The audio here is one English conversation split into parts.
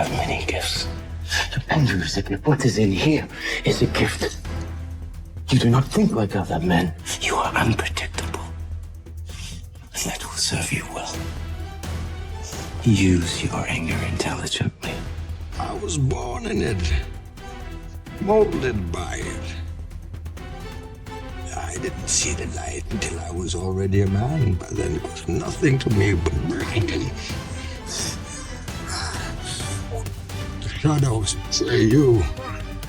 have many gifts. Anger is a gift. What is in here is a gift. You do not think like other men. You are unpredictable. And that will serve you well. Use your anger intelligently. I was born in it, molded by it. I didn't see the light until I was already a man. By then it was nothing to me but burning. The shadows betray you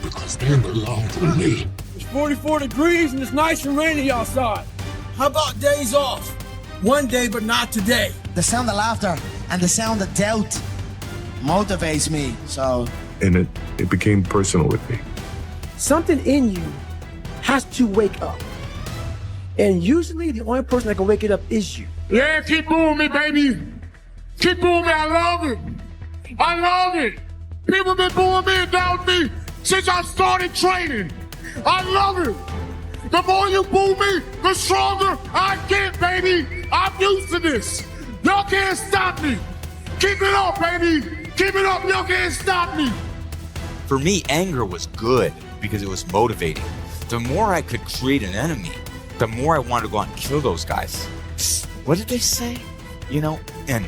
because they belong to me. It's 44 degrees and it's nice and rainy outside. How about days off? One day, but not today. The sound of laughter and the sound of doubt motivates me, so... And it became personal with me. Something in you has to wake up. And usually the only person that can wake it up is you. Yeah, keep booing me, baby. Keep booing me. I love it. I love it. People been booing me and doubting me since I started training. I love it. The more you boo me, the stronger I get, baby. I'm used to this. Y'all can't stop me. Keep it up, baby. Keep it up. Y'all can't stop me. For me, anger was good because it was motivating. The more I could create an enemy, the more I wanted to go out and kill those guys. What did they say? You know, and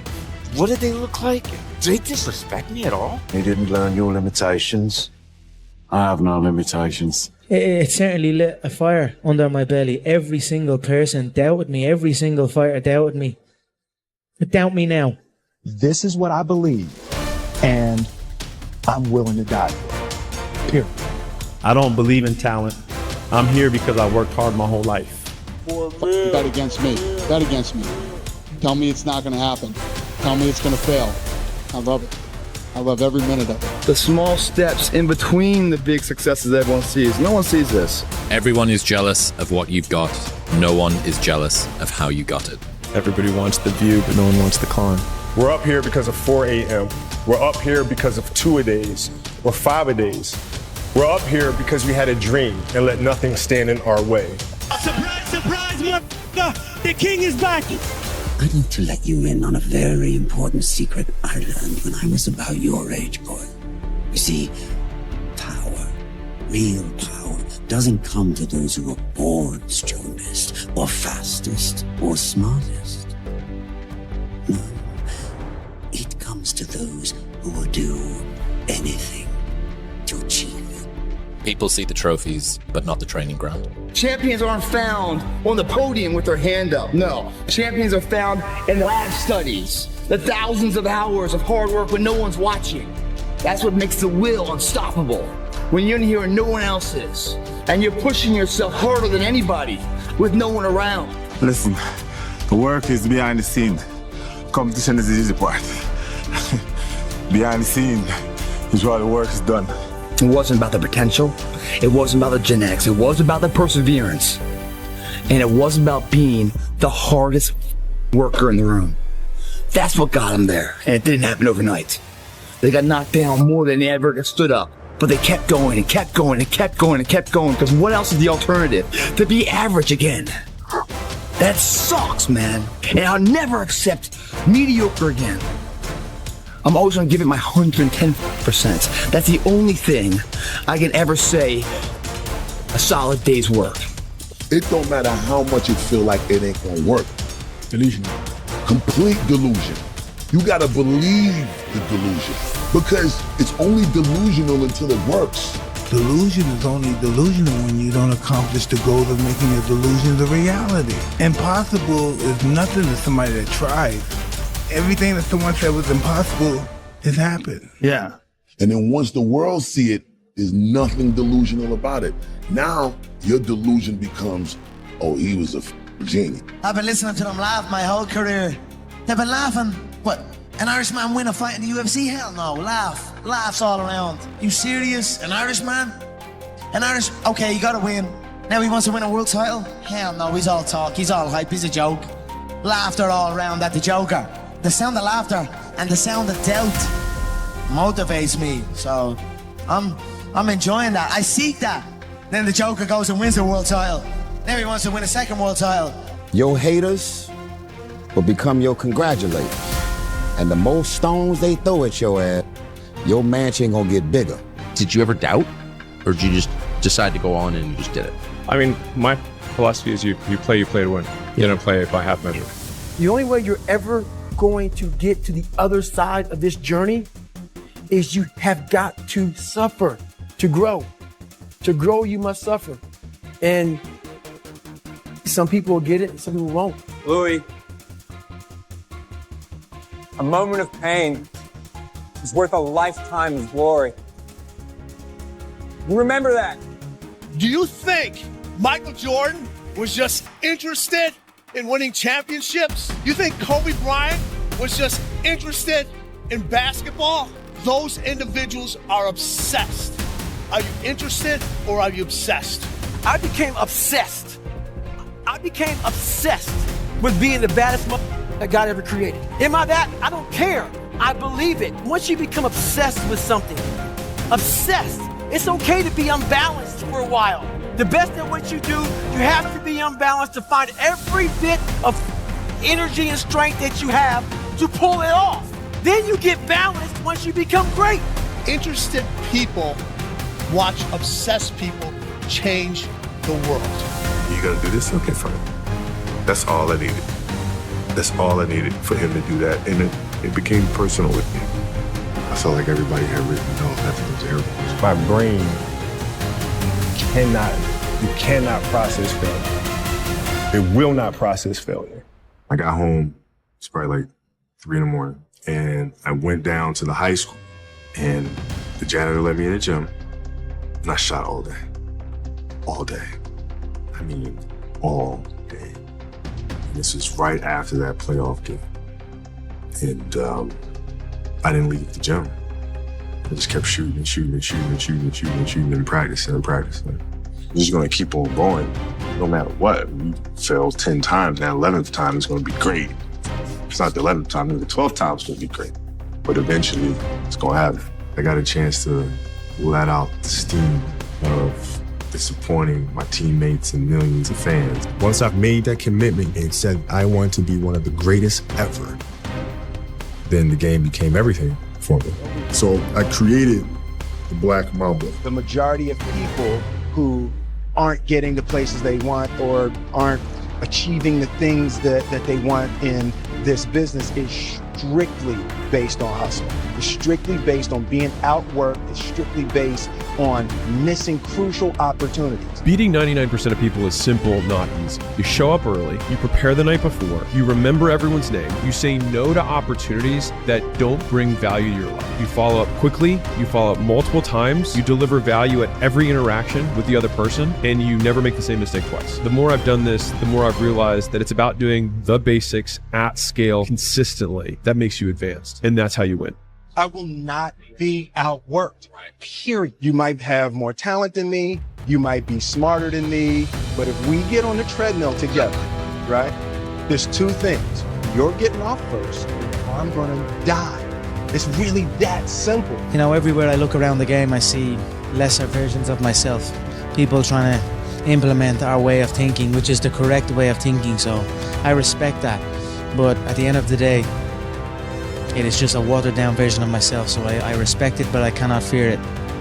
what did they look like? Did they disrespect me at all? You didn't learn your limitations. I have no limitations. It certainly lit a fire under my belly. Every single person doubted me. Every single fighter doubted me. Doubt me now. This is what I believe, and I'm willing to die for it. Period. I don't believe in talent. I'm here because I worked hard my whole life. Bet against me. Bet against me. Tell me it's not going to happen. Tell me it's going to fail. I love it. I love every minute of it. The small steps in between the big successes everyone sees. No one sees this. Everyone is jealous of what you've got. No one is jealous of how you got it. Everybody wants the view, but no one wants the climb. We're up here because of 4 a.m. We're up here because of 2-a-days or 5-a-days. We're up here because we had a dream and let nothing stand in our way. Surprise, surprise, motherfucker! The king is back! I need to let you in on a very important secret I learned when I was about your age, boy. You see, power, real power, doesn't come to those who are born strongest, or fastest, or smartest. No, it comes to those who will do anything to achieve it. People see the trophies, but not the training ground. Champions aren't found on the podium with their hand up. No. Champions are found in the lab studies, the thousands of hours of hard work when no one's watching. That's what makes the will unstoppable. When you're in here and no one else is, and you're pushing yourself harder than anybody with no one around. Listen, the work is behind the scene. Competition is the easy part. Behind the scene is where the work is done. It wasn't about the potential. It wasn't about the genetics. It was about the perseverance. And it was about being the hardest worker in the room. That's what got them there. And it didn't happen overnight. They got knocked down more than they ever got stood up. But they kept going and kept going and kept going and kept going. Because what else is the alternative? To be average again. That sucks, man. And I'll never accept mediocre again. I'm always gonna give it my 110%. That's the only thing I can ever say a solid day's work. It don't matter how much you feel like it ain't gonna work. Delusion. Complete delusion. You gotta believe the delusion because it's only delusional until it works. Delusion is only delusional when you don't accomplish the goal of making your delusions a reality. Impossible is nothing to somebody that tries. Everything that someone said was impossible has happened. Yeah. And then once the world see it, there's nothing delusional about it. Now, your delusion becomes, oh, he was a genie. I've been listening to them laugh my whole career. They've been laughing. What? An Irishman win a fight in the UFC? Hell no. Laughs all around. You serious? An Irishman? Okay, you gotta win. Now he wants to win a world title? Hell no, he's all talk, he's all hype, he's a joke. Laughter all around at the Joker. The sound of laughter and the sound of doubt motivates me. So I'm enjoying that. I seek that. Then the Joker goes and wins the world title. Now he wants to win a second world title. Your haters will become your congratulators. And the more stones they throw at your ass, your mansion gonna get bigger. Did you ever doubt? Or did you just decide to go on and you just did it? I mean, my philosophy is you play to win. You don't play by half measure. The only way you're ever going to get to the other side of this journey is you have got to suffer to grow. To grow, you must suffer. And some people will get it, some people won't. Louis, a moment of pain is worth a lifetime of glory. Remember that. Do you think Michael Jordan was just interested in winning championships? You think Kobe Bryant was just interested in basketball? Those individuals are obsessed. Are you interested or are you obsessed? I became obsessed. I became obsessed with being the baddest that God ever created. Am I that? I don't care. I believe it. Once you become obsessed with something, obsessed, it's okay to be unbalanced for a while. The best at what you do, you have to be unbalanced to find every bit of energy and strength that you have to pull it off. Then you get balanced once you become great. Interested people watch obsessed people change the world. You gonna do this? Okay, fine. That's all I needed. That's all I needed for him to do that. And it became personal with me. I felt like everybody had written, no, nothing was terrible. My brain cannot process failure. It will not process failure. I got home, it's probably like 3 a.m, and I went down to the high school, and the janitor let me in the gym, and I shot all day. All day. I mean, all day. And this was right after that playoff game. And I didn't leave the gym. I just kept shooting and practicing. I'm just gonna keep on going, no matter what. We fail 10 times, that 11th time is gonna be great. If it's not the 11th time, then the 12th time is gonna be great. But eventually, it's gonna happen. I got a chance to let out the steam of disappointing my teammates and millions of fans. Once I've made that commitment and said I want to be one of the greatest ever, then the game became everything for me. So I created the Black Mamba. The majority of people who aren't getting the places they want or aren't achieving the things that they want in this business is strictly based on hustle. It's strictly based on being outworked. It's strictly based on missing crucial opportunities. Beating 99% of people is simple, not easy. You show up early, you prepare the night before, you remember everyone's name, you say no to opportunities that don't bring value to your life. You follow up quickly, you follow up multiple times, you deliver value at every interaction with the other person, and you never make the same mistake twice. The more I've done this, the more I've realized that it's about doing the basics at scale consistently. That makes you advanced, and that's how you win. I will not be outworked, period. You might have more talent than me, you might be smarter than me, but if we get on the treadmill together, right, there's two things. You're getting off first, or I'm gonna die. It's really that simple. You know, everywhere I look around the game, I see lesser versions of myself. People trying to implement our way of thinking, which is the correct way of thinking, so I respect that. But at the end of the day, it is just a watered down version of myself, so I respect it, but I cannot fear it.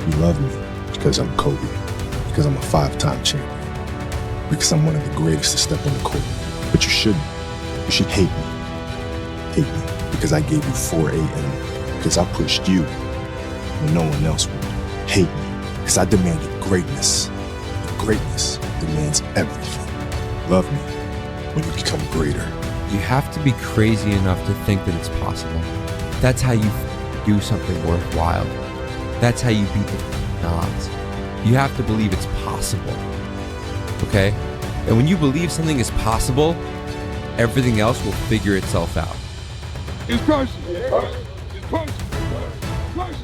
You love me because I'm Kobe, because I'm a 5-time champion, because I'm one of the greatest to step on the court. But you shouldn't. You should hate me. Hate me because I gave you 4 a.m., because I pushed you when no one else would. Hate me because I demanded greatness. And greatness demands everything. Love me when you become greater. You have to be crazy enough to think that it's possible. That's how you do something worthwhile. That's how you beat the odds. You have to believe it's possible. Okay? And when you believe something is possible, everything else will figure itself out. It's personal.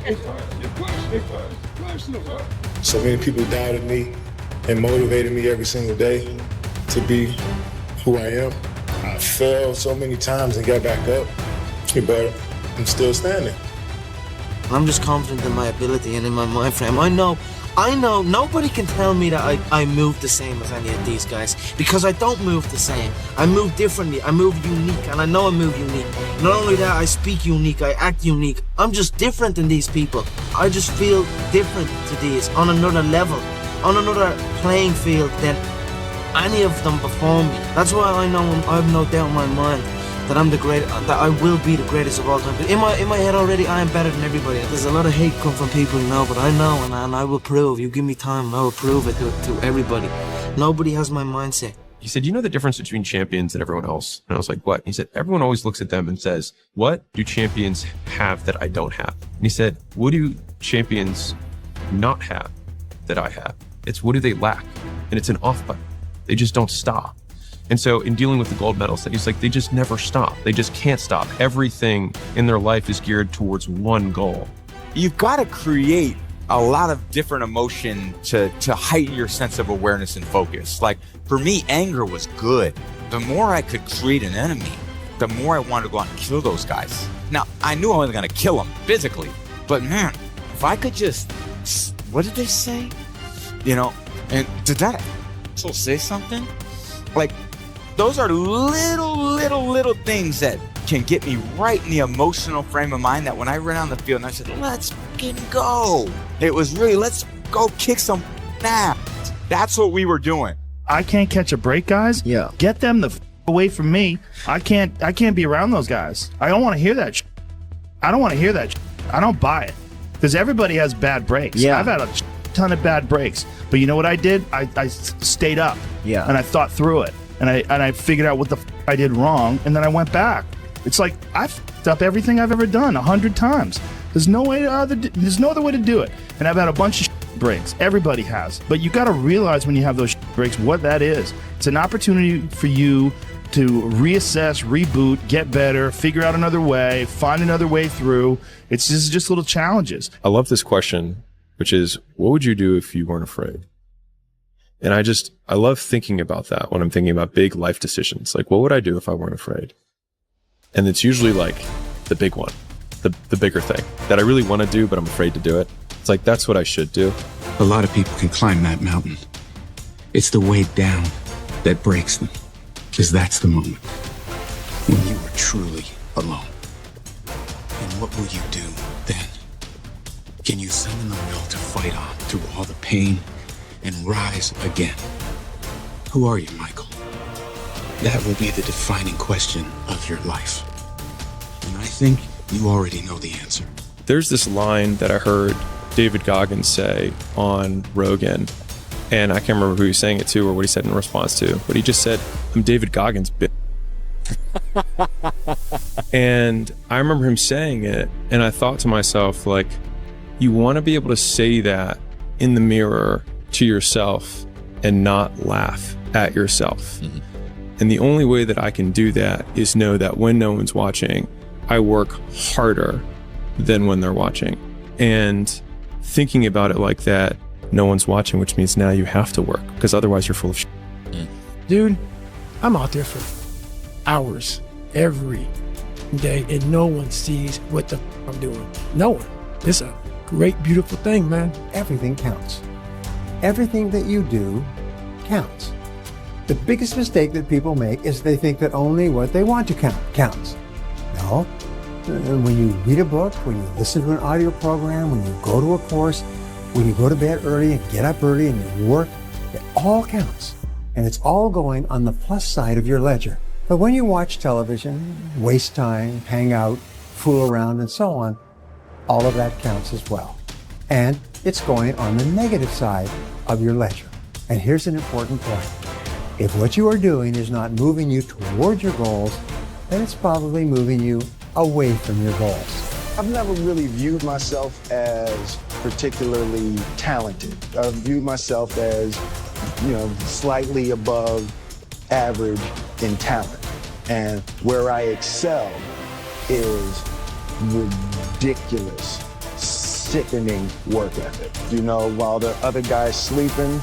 It's personal. So many people doubted me and motivated me every single day to be who I am. I fell so many times and got back up, but I'm still standing. I'm just confident in my ability and in my mind frame. I know I know nobody can tell me that I move the same as any of these guys, because I don't move the same. I move differently, I move unique, and I know I move unique. Not only that, I speak unique, I act unique. I'm just different than these people. I just feel different to these, on another level, on another playing field than any of them before me. That's why I know, I have no doubt in my mind that I'm the great, that I will be the greatest of all time. But in my head already, I am better than everybody. There's a lot of hate come from people, but I know, and I will prove. You give me time, and I will prove it to everybody. Nobody has my mindset. He said, you know the difference between champions and everyone else? And I was like, what? He said, everyone always looks at them and says, what do champions have that I don't have? And he said, what do champions not have that I have? It's what do they lack? And it's an off button. They just don't stop. And so in dealing with the gold medals, he's like, they just never stop. They just can't stop. Everything in their life is geared towards one goal. You've got to create a lot of different emotion to heighten your sense of awareness and focus. Like for me, anger was good. The more I could create an enemy, the more I wanted to go out and kill those guys. Now, I knew I wasn't going to kill them physically, but man, if I could just, what did they say? And did that also say something? Like, those are little things that can get me right in the emotional frame of mind that when I ran on the field and I said, let's fucking go. It was really, let's go kick some ass. That's what we were doing. I can't catch a break, guys. Yeah. Get them the away from me. I can't be around those guys. I don't want to hear that I don't want to hear that I don't buy it. Because everybody has bad breaks. Yeah. I've had a ton of bad breaks. But you know what I did? I stayed up. Yeah. And I thought through it. And I figured out what the I did wrong, and then I went back. It's like I f***ed up everything I've ever done 100 times. There's no other way to do it. And I've had a bunch of breaks. Everybody has. But you got to realize when you have those breaks what that is. It's an opportunity for you to reassess, reboot, get better, figure out another way, find another way through. It's just little challenges. I love this question, which is, what would you do if you weren't afraid? And I love thinking about that when I'm thinking about big life decisions. Like, what would I do if I weren't afraid? And it's usually like the big one, the bigger thing that I really want to do, but I'm afraid to do it. It's like, that's what I should do. A lot of people can climb that mountain. It's the way down that breaks them, because that's the moment when you are truly alone. And what will you do then? Can you summon the will to fight on through all the pain and rise again? Who are you, Michael? That will be the defining question of your life. And I think you already know the answer. There's this line that I heard David Goggins say on Rogan, and I can't remember who he was saying it to or what he said in response to, but he just said, I'm David Goggins, bitch. And I remember him saying it, and I thought to myself, like, you want to be able to say that in the mirror to yourself and not laugh at yourself. Mm-hmm. And the only way that I can do that is know that when no one's watching, I work harder than when they're watching. And thinking about it like that, no one's watching, which means now you have to work, because otherwise you're full of shit. Dude, I'm out there for hours every day and no one sees what the I'm doing. No one. It's a great, beautiful thing, man. Everything counts. Everything that you do counts. The biggest mistake that people make is they think that only what they want to count counts. No. When you read a book, when you listen to an audio program, when you go to a course, when you go to bed early and get up early and you work, it all counts. And it's all going on the plus side of your ledger. But when you watch television, waste time, hang out, fool around, and so on, all of that counts as well. And it's going on the negative side of your ledger. And here's an important point. If what you are doing is not moving you towards your goals, then it's probably moving you away from your goals. I've never really viewed myself as particularly talented. I've viewed myself as, slightly above average in talent. And where I excel is ridiculous, sickening work ethic. While the other guy's sleeping,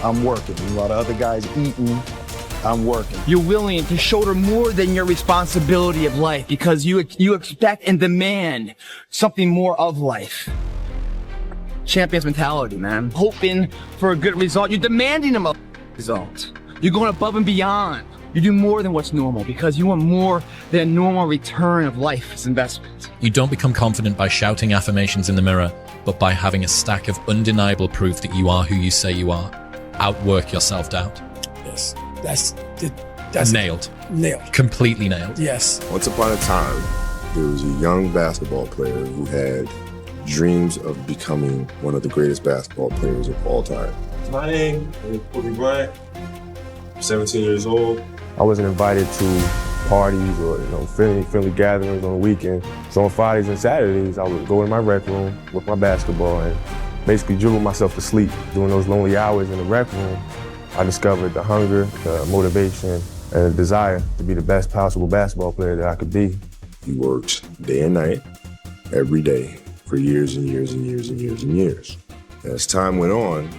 I'm working. While the other guy's eating, I'm working. You're willing to shoulder more than your responsibility of life because you expect and demand something more of life. champion's mentality, man. Hoping for a good result. You're demanding a result. You're going above and beyond. You do more than what's normal because you want more than a normal return of life's investment. You don't become confident by shouting affirmations in the mirror, but by having a stack of undeniable proof that you are who you say you are. Outwork your self-doubt. Yes, that's nailed. Nailed. Completely nailed. Yes. Once upon a time, there was a young basketball player who had dreams of becoming one of the greatest basketball players of all time. My name is Kobe Bryant. I'm 17 years old. I wasn't invited to parties or friendly gatherings on the weekend. So on Fridays and Saturdays, I would go in my rec room with my basketball and basically dribble myself to sleep. During those lonely hours in the rec room, I discovered the hunger, the motivation, and the desire to be the best possible basketball player that I could be. He worked day and night, every day, for years and years and years and years and years. And as time went on,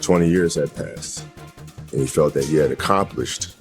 20 years had passed, and he felt that he had accomplished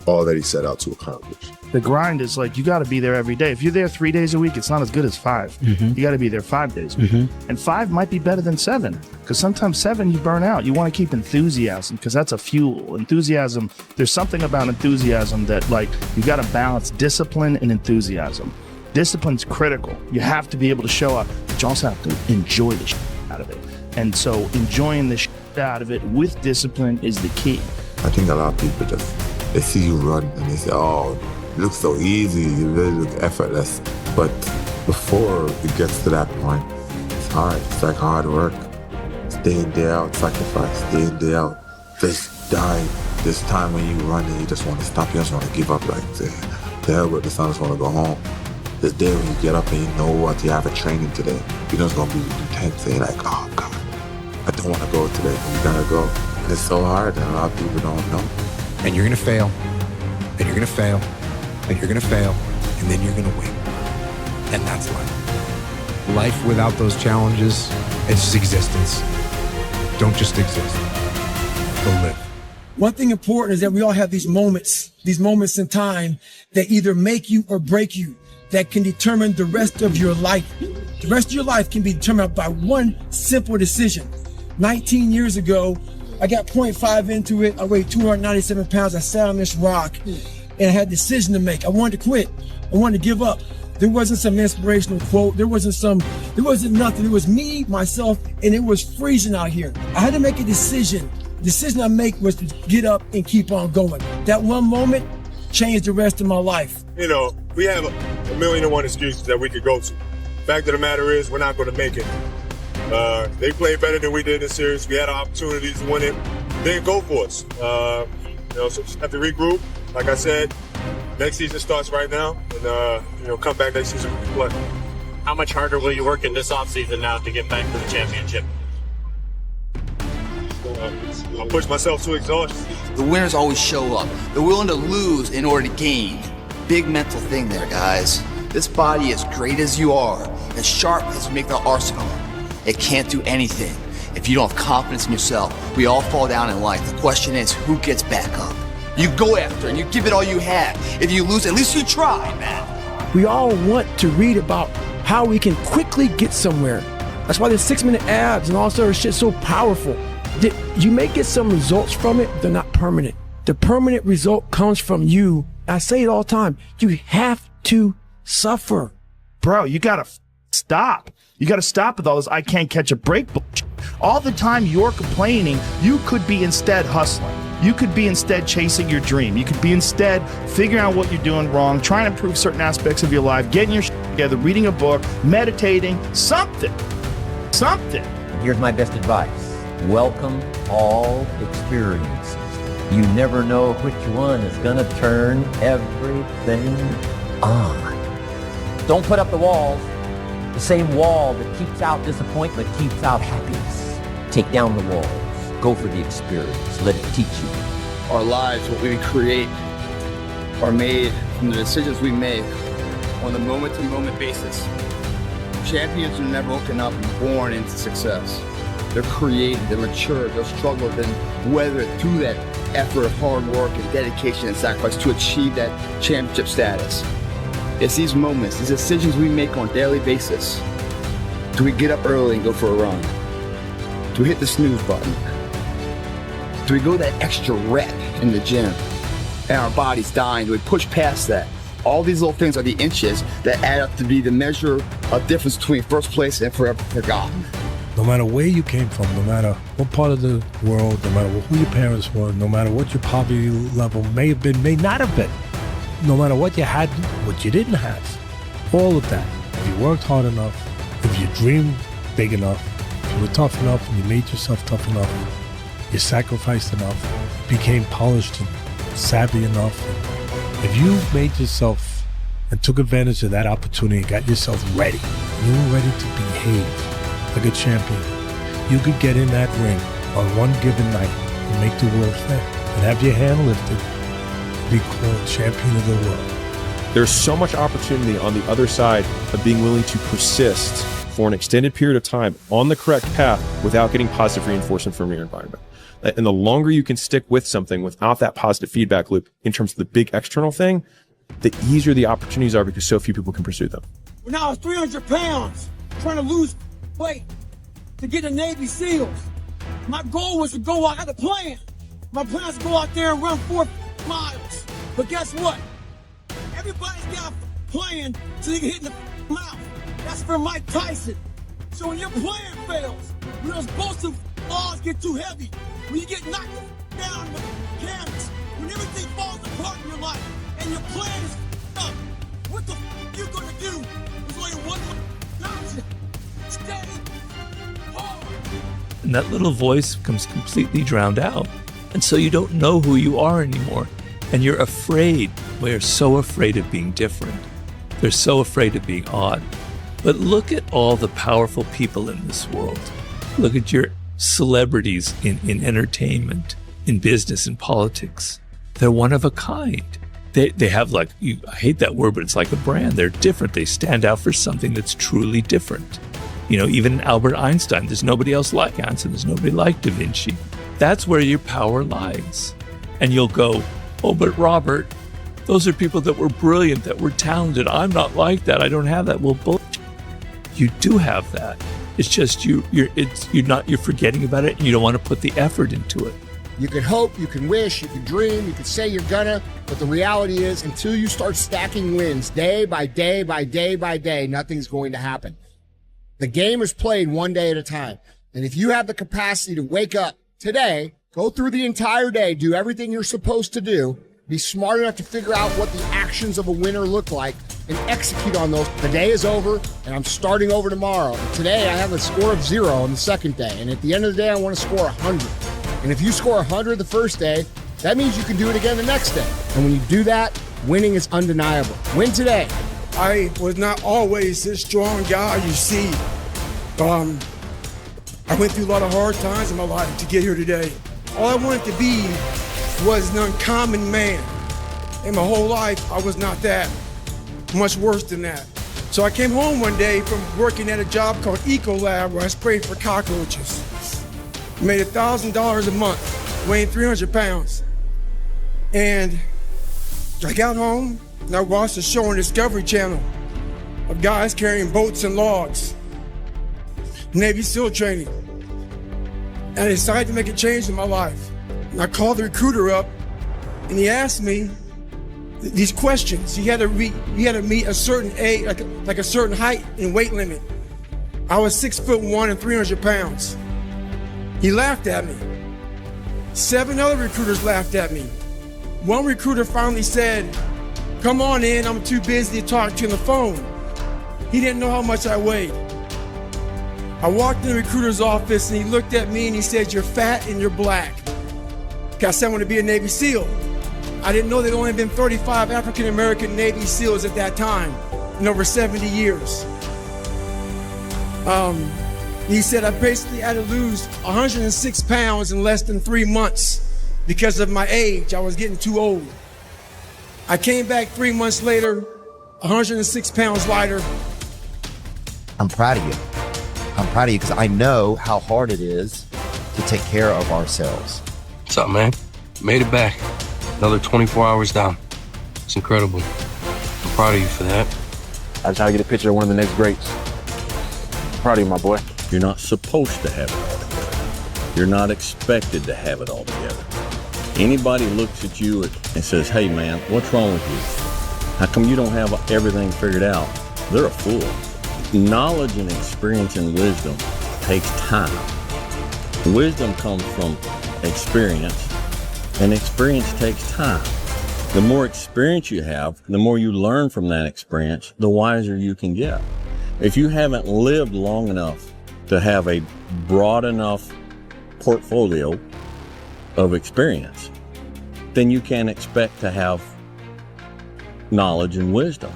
all that he set out to accomplish. The grind is like, you got to be there every day. If you're there 3 days a week, it's not as good as 5. You got to be there 5 days a week. And 5 might be better than 7, because sometimes 7 you burn out. You want to keep enthusiasm, because that's a fuel. Enthusiasm, there's something about enthusiasm that, like, you got to balance discipline and enthusiasm. Discipline's critical. You have to be able to show up, but you also have to enjoy the shit out of it. And so enjoying the shit out of it with discipline is the key. I think a lot of people they see you run and they say, oh, it looks so easy, it really looks effortless. But before it gets to that point, it's hard. It's like hard work. It's day in, day out, sacrifice, day in, day out. This time when you run and you just want to stop, you just want to give up, like, the hell with this, I just want to go home. This day when you get up and you know what, you have a training today, you're just going to be intense and you're like, oh God, I don't want to go today, but you gotta go. And it's so hard and a lot of people don't know. And you're gonna fail, and you're gonna fail, and you're gonna fail, and then you're gonna win. And that's life. Life without those challenges, it's just existence. Don't just exist. Go live. One thing important is that we all have these moments in time that either make you or break you, that can determine the rest of your life. The rest of your life can be determined by one simple decision. 19 years ago, I got 0.5 into it. I weighed 297 pounds. I sat on this rock and I had a decision to make. I wanted to quit. I wanted to give up. There wasn't some inspirational quote. There wasn't nothing. It was me, myself, and it was freezing out here. I had to make a decision. The decision I make was to get up and keep on going. That one moment changed the rest of my life. You know, we have a million and one excuses that we could go to. Fact of the matter is, we're not going to make it. They played better than we did in this series. We had our opportunities to win it. They didn't go for us. So just have to regroup. Like I said, next season starts right now, and come back next season and play. How much harder will you work in this offseason now to get back to the championship? I'll push myself to exhaustion. The winners always show up. They're willing to lose in order to gain. Big mental thing there, guys. This body, as great as you are, as sharp as you make the arsenal, it can't do anything if you don't have confidence in yourself. We all fall down in life. The question is, who gets back up? You go after it and you give it all you have. If you lose, at least you tried, man. We all want to read about how we can quickly get somewhere. That's why the 6-minute abs and all sort of shit's so powerful. You may get some results from it, they're not permanent. The permanent result comes from you. I say it all the time. You have to suffer. Bro, you gotta stop. You gotta stop with all this I can't catch a break bullshit. All the time you're complaining, you could be instead hustling. You could be instead chasing your dream. You could be instead figuring out what you're doing wrong, trying to improve certain aspects of your life, getting your shit together, reading a book, meditating, something. Here's my best advice. Welcome all experiences. You never know which one is gonna turn everything on. Don't put up the walls. The same wall that keeps out disappointment keeps out happiness. Take down the walls. Go for the experience. Let it teach you. Our lives, what we create, are made from the decisions we make on a moment-to-moment basis. Champions are never woken up and born into success. They're created, they're mature, they're struggled and weathered through that effort of hard work and dedication and sacrifice to achieve that championship status. It's these moments, these decisions we make on a daily basis. Do we get up early and go for a run? Do we hit the snooze button? Do we go that extra rep in the gym and our body's dying? Do we push past that? All these little things are the inches that add up to be the measure of difference between first place and forever forgotten. No matter where you came from, no matter what part of the world, no matter who your parents were, no matter what your poverty level may have been, may not have been, no matter what you had, what you didn't have, all of that, if you worked hard enough, if you dreamed big enough, if you were tough enough and you made yourself tough enough, you sacrificed enough, became polished and savvy enough, if you made yourself and took advantage of that opportunity, got yourself ready, you were ready to behave like a champion, you could get in that ring on one given night and make the world fair and have your hand lifted and be called champion of the world. There's so much opportunity on the other side of being willing to persist for an extended period of time on the correct path without getting positive reinforcement from your environment. And the longer you can stick with something without that positive feedback loop in terms of the big external thing, the easier the opportunities are because so few people can pursue them. When I was 300 pounds, trying to lose weight to get the Navy SEALs, my goal was to go out. I had a plan. My plan was to go out there and run 4 miles. But guess what? Everybody's got a plan so they can hit in the mouth. That's for Mike Tyson. So when your plan fails, when those explosive balls get too heavy, when you get knocked down with canvas, when everything falls apart in your life and your plan is up, what the you gonna do? There's only one option. Stay hard. And that little voice becomes completely drowned out. And so you don't know who you are anymore. And you're afraid. We're so afraid of being different. They're so afraid of being odd. But look at all the powerful people in this world. Look at your celebrities in entertainment, in business, in politics. They're one of a kind. They have I hate that word, but it's like a brand. They're different. They stand out for something that's truly different. You know, even Albert Einstein, there's nobody else like Einstein. There's nobody like Da Vinci. That's where your power lies. And you'll go, oh, but Robert, those are people that were brilliant, that were talented. I'm not like that. I don't have that. Well, you do have that. It's just you're forgetting about it and you don't want to put the effort into it. You can hope, you can wish, you can dream, you can say you're gonna, but the reality is until you start stacking wins day by day by day by day, nothing's going to happen. The game is played one day at a time. And if you have the capacity to wake up today, go through the entire day, do everything you're supposed to do, be smart enough to figure out what the actions of a winner look like, and execute on those. The day is over, and I'm starting over tomorrow. And today, I have a score of 0 on the second day. And at the end of the day, I want to score 100. And if you score 100 the first day, that means you can do it again the next day. And when you do that, winning is undeniable. Win today. I was not always this strong guy you see. I went through a lot of hard times in my life to get here today. All I wanted to be was an uncommon man. In my whole life, I was not that. Much worse than that. So I came home one day from working at a job called Ecolab where I sprayed for cockroaches. Made $1,000 a month, weighing 300 pounds. And I got home and I watched a show on Discovery Channel of guys carrying boats and logs, Navy SEAL training. And I decided to make a change in my life. And I called the recruiter up and he asked me these questions. He had to meet a certain age, like a certain height and weight limit. I was 6'1" and 300 pounds. He laughed at me. 7 other recruiters laughed at me. One recruiter finally said, "Come on in, I'm too busy to talk to you on the phone." He didn't know how much I weighed. I walked in the recruiter's office and he looked at me and he said, "You're fat and you're black." I said I want to be a Navy SEAL. I didn't know there'd only been 35 African-American Navy SEALs at that time in over 70 years. He said I basically had to lose 106 pounds in less than 3 months because of my age. I was getting too old. I came back 3 months later, 106 pounds lighter. I'm proud of you. I'm proud of you because I know how hard it is to take care of ourselves. What's up, man? Made it back. Another 24 hours down. It's incredible. I'm proud of you for that. I just try to get a picture of one of the next greats. I'm proud of you, my boy. You're not supposed to have it all together. You're not expected to have it all together. Anybody looks at you and says, hey man, what's wrong with you? How come you don't have everything figured out? They're a fool. Knowledge and experience and wisdom takes time. Wisdom comes from experience, and experience takes time. The more experience you have, the more you learn from that experience, the wiser you can get. If you haven't lived long enough to have a broad enough portfolio of experience, then you can't expect to have knowledge and wisdom.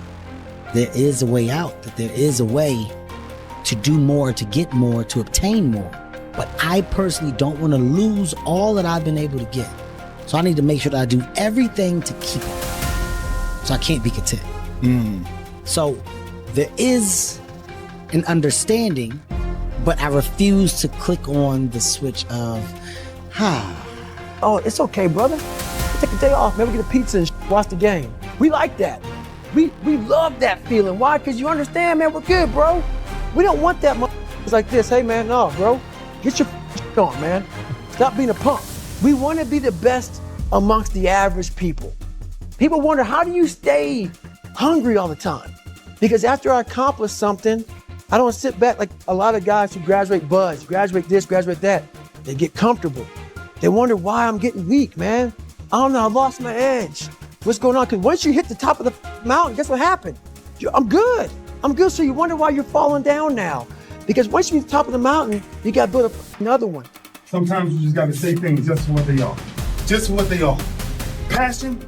There is a way out, that there is a way to do more, to get more, to obtain more. But I personally don't want to lose all that I've been able to get. So I need to make sure that I do everything to keep it. So I can't be content. So there is an understanding, but I refuse to click on the switch of, oh, it's okay, brother. Take a day off, man. We get a pizza and watch the game. We like that. We love that feeling. Why? Because you understand, man, we're good, bro. We don't want that it's like this. Hey, man, no, bro. Get your on, man. Stop being a punk. We want to be the best amongst the average people. People wonder, how do you stay hungry all the time? Because after I accomplish something, I don't sit back like a lot of guys who graduate buds, graduate this, graduate that. They get comfortable. They wonder why I'm getting weak, man. I don't know, I lost my edge. What's going on? Because once you hit the top of the mountain, guess what happened? I'm good. So you wonder why you're falling down now. Because once you hit the top of the mountain, you got to build up another one. Sometimes you just got to say things just for what they are. Just for what they are. Passion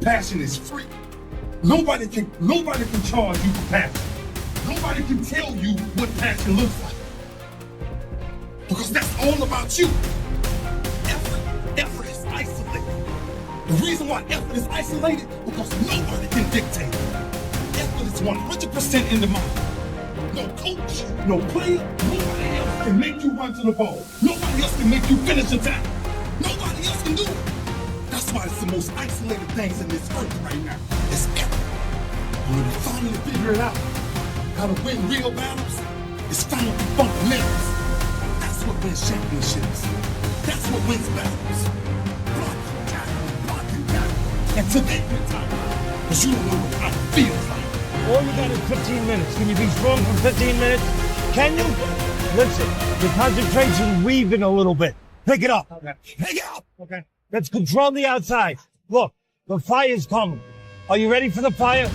is free. Nobody can charge you for passion. Nobody can tell you what passion looks like. Because that's all about you. Effort is isolated. The reason why effort is isolated, because nobody can dictate. Effort is 100% in the mind. No coach, no player, nobody else can make you run to the ball. Nobody else can make you finish a tackle. Nobody else can do it. That's why it's the most isolated things in this earth right now. It's effort. When we finally figure it out, how to win real battles, it's finding fundamentals. That's what wins championships. That's what wins battles. Block and tackle. And today we're tired. Because you don't know what life feels like. All you got is 15 minutes. Can you be strong for 15 minutes? Can you? Listen, your concentration's weaving a little bit. Pick it up. Okay. Pick it up. Okay. Let's control the outside. Look, the fire's coming. Are you ready for the fire?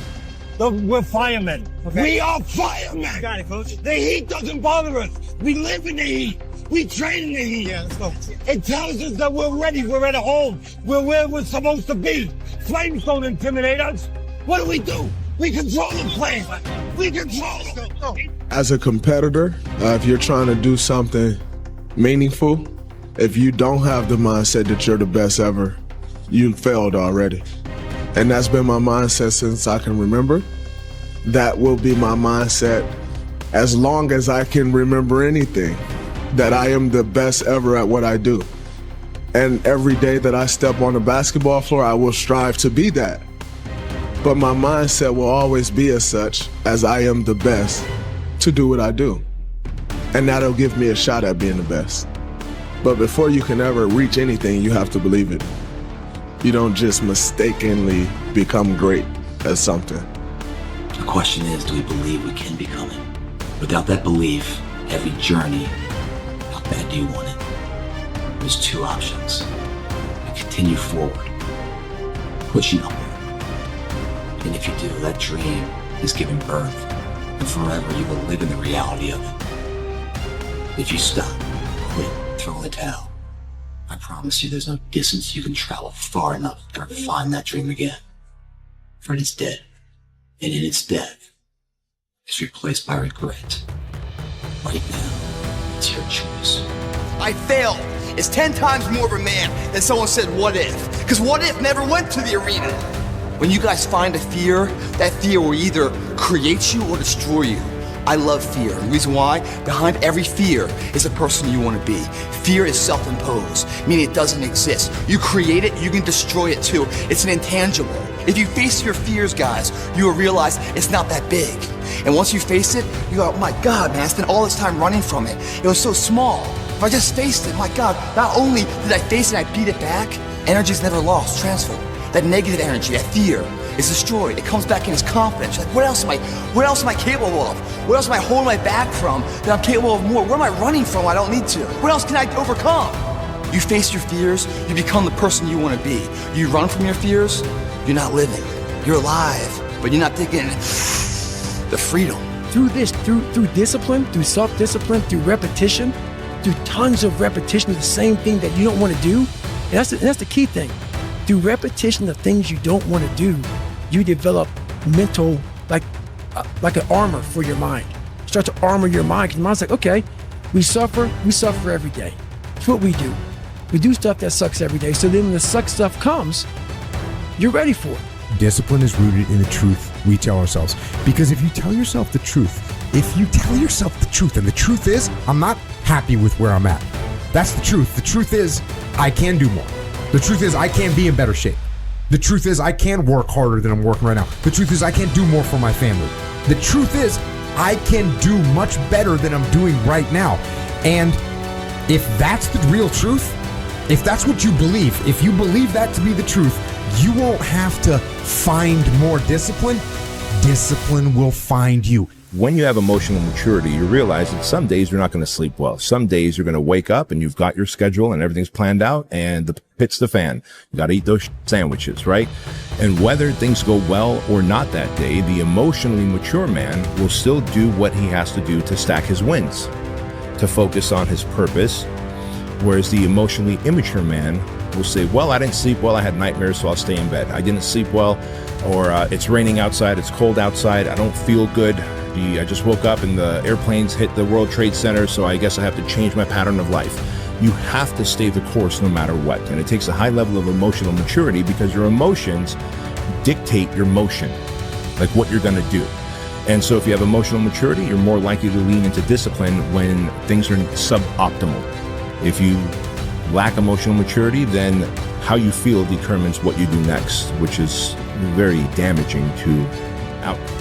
We're firemen. Okay. We are firemen. You got it, Coach. The heat doesn't bother us. We live in the heat. We train in the heat. Yeah, let's go. It tells us that we're ready. We're at home. We're where we're supposed to be. Flames don't intimidate us. What do? We control the flame. We control them. As a competitor, if you're trying to do something meaningful, if you don't have the mindset that you're the best ever, you failed already. And that's been my mindset since I can remember. That will be my mindset as long as I can remember anything, that I am the best ever at what I do. And every day that I step on the basketball floor, I will strive to be that. But my mindset will always be as such, as I am the best to do what I do. And that'll give me a shot at being the best. But before you can ever reach anything, you have to believe it. You don't just mistakenly become great at something. The question is, do we believe we can become it? Without that belief, every journey, how bad do you want it? There's two options. You continue forward, pushing upward. And if you do, that dream is giving birth, and forever you will live in the reality of it. If you stop, quit, throw in the towel, I promise you there's no distance you can travel far enough to find that dream again. For it is dead, and in its death, it's replaced by regret. Right now, it's your choice. I failed. It's 10 times more of a man than someone said, what if? Because what if never went to the arena. When you guys find a fear, that fear will either create you or destroy you. I love fear. The reason why? Behind every fear is a person you want to be. Fear is self-imposed, meaning it doesn't exist. You create it, you can destroy it too. It's an intangible. If you face your fears, guys, you will realize it's not that big. And once you face it, you go, oh my God, man, I spent all this time running from it. It was so small. If I just faced it, my God, not only did I face it, I beat it back. Energy's never lost, transferred. That negative energy, that fear, is destroyed. It comes back in as confidence. Like, what else am I capable of? What else am I holding my back from that I'm capable of more? What am I running from I don't need to? What else can I overcome? You face your fears, you become the person you want to be. You run from your fears, you're not living. You're alive, but you're not taking the freedom. Through discipline, through self-discipline, through repetition, through tons of repetition of the same thing that you don't want to do. And that's the key thing. Through repetition of things you don't want to do, you develop mental, like an armor for your mind. You start to armor your mind, because your mind's like, okay, we suffer every day. It's what we do. We do stuff that sucks every day. So then when the suck stuff comes, you're ready for it. Discipline is rooted in the truth we tell ourselves. Because if you tell yourself the truth, and the truth is, I'm not happy with where I'm at. That's the truth. The truth is, I can do more. The truth is, I can be in better shape. The truth is, I can work harder than I'm working right now. The truth is, I can do more for my family. The truth is, I can do much better than I'm doing right now. And if that's the real truth, if that's what you believe, if you believe that to be the truth, you won't have to find more discipline. Discipline will find you. When you have emotional maturity, you realize that some days you're not going to sleep well. Some days you're going to wake up and you've got your schedule and everything's planned out and the pit's the fan. You got to eat those sandwiches, right? And whether things go well or not that day, the emotionally mature man will still do what he has to do to stack his wins, to focus on his purpose. Whereas the emotionally immature man will say, well, I didn't sleep well, I had nightmares, so I'll stay in bed. I didn't sleep well, or it's raining outside, it's cold outside, I don't feel good. I just woke up and the airplanes hit the World Trade Center, so I guess I have to change my pattern of life. You have to stay the course no matter what. And it takes a high level of emotional maturity because your emotions dictate your motion, like what you're going to do. And so if you have emotional maturity, you're more likely to lean into discipline when things are suboptimal. If you lack emotional maturity, then how you feel determines what you do next, which is very damaging to outcomes.